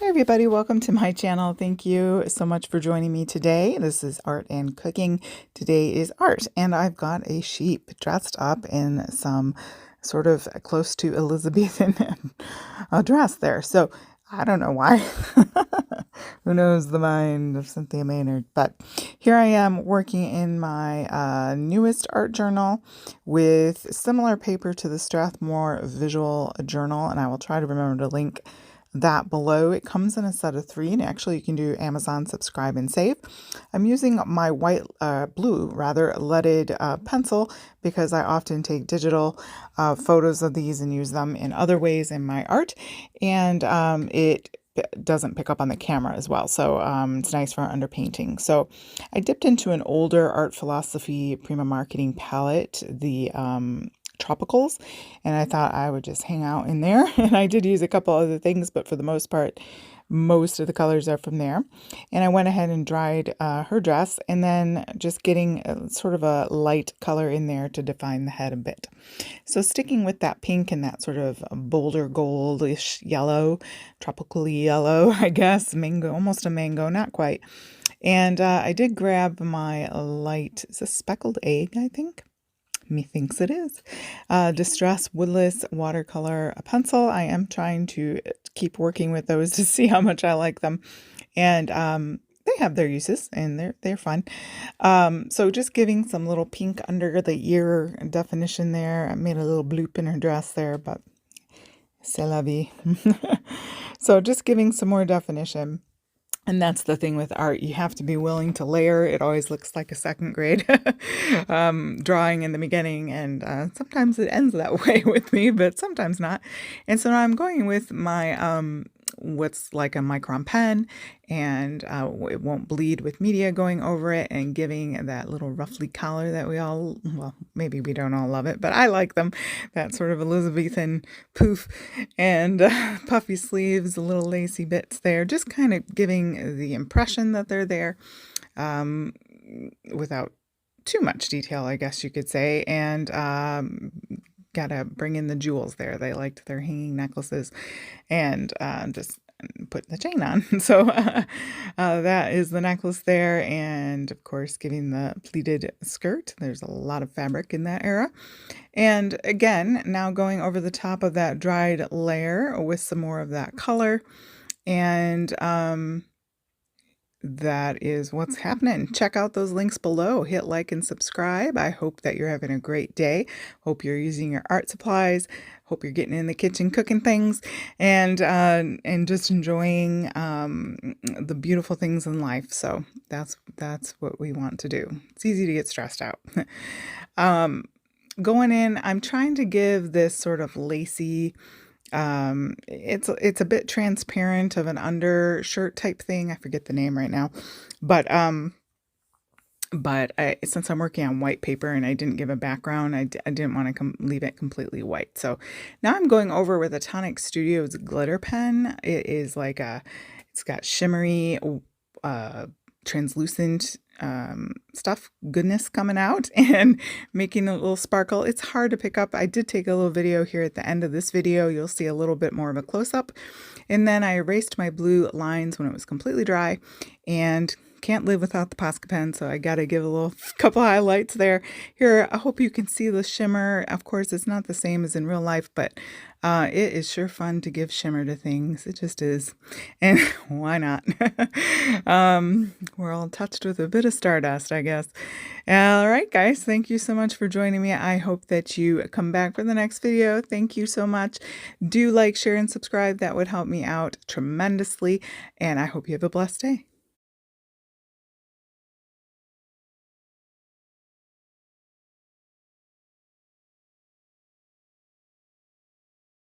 Hi everybody, welcome to my channel. Thank you so much for joining me today. This is Art and Cooking. Today is art, and I've got a sheep dressed up in some sort of close to Elizabethan dress there. So I don't know why. Who knows the mind of Cynthia Maynard? But here I am working in my newest art journal with similar paper to the Strathmore Visual Journal, and I will try to remember to link that below. It comes in a set of 3, and actually you can do Amazon subscribe and save. I'm using my blue leaded pencil because I often take digital photos of these and use them in other ways in my art, and it doesn't pick up on the camera as well, so it's nice for underpainting. So I dipped into an older Art Philosophy Prima Marketing palette, the Tropicals, and I thought I would just hang out in there. And I did use a couple other things, but for the most part, most of the colors are from there. And I went ahead and dried her dress, and then just getting sort of a light color in there to define the head a bit. So sticking with that pink and that sort of bolder goldish yellow, tropically yellow, I guess, mango, almost a mango, not quite. And I did grab my light, it's a speckled egg, I think. Methinks it is. Distress Woodless Watercolor pencil. I am trying to keep working with those to see how much I like them. And they have their uses, and they're fun. So just giving some little pink under the ear definition there. I made a little bloop in her dress there, but c'est la vie. So just giving some more definition. And that's the thing with art. You have to be willing to layer. It always looks like a second grade drawing in the beginning. And sometimes it ends that way with me, but sometimes not. And so now I'm going with my what's like a micron pen, and it won't bleed with media going over it, and giving that little ruffly collar that we all, well, maybe we don't all love it, but I like them, that sort of Elizabethan poof, and puffy sleeves, the little lacy bits there, just kind of giving the impression that they're there without too much detail, I guess you could say. And gotta bring in the jewels there. They liked their hanging necklaces, and just put the chain on. So that is the necklace there, and of course giving the pleated skirt. There's a lot of fabric in that era. And again, now going over the top of that dried layer with some more of that color, and that is what's happening. Check out those links below. Hit like and subscribe. I hope that you're having a great day. Hope you're using your art supplies. Hope you're getting in the kitchen cooking things, and just enjoying the beautiful things in life. So that's what we want to do. It's easy to get stressed out. Going in, I'm trying to give this sort of lacy, it's a bit transparent of an undershirt type thing. I forget the name right now, but since I'm working on white paper and I didn't give a background, I didn't want to leave it completely white. So now I'm going over with a Tonic Studios glitter pen. It is like it's got shimmery, translucent goodness coming out and making a little sparkle. It's hard to pick up. I did take a little video here at the end of this video. You'll see a little bit more of a close-up. And then I erased my blue lines when it was completely dry, and can't live without the Posca pen, so I gotta give a little couple highlights there. Here, I hope you can see the shimmer. Of course, it's not the same as in real life, but it is sure fun to give shimmer to things. It just is. And why not? We're all touched with a bit of stardust, I guess. All right, guys, thank you so much for joining me. I hope that you come back for the next video. Thank you so much. Do like, share, and subscribe. That would help me out tremendously, and I hope you have a blessed day.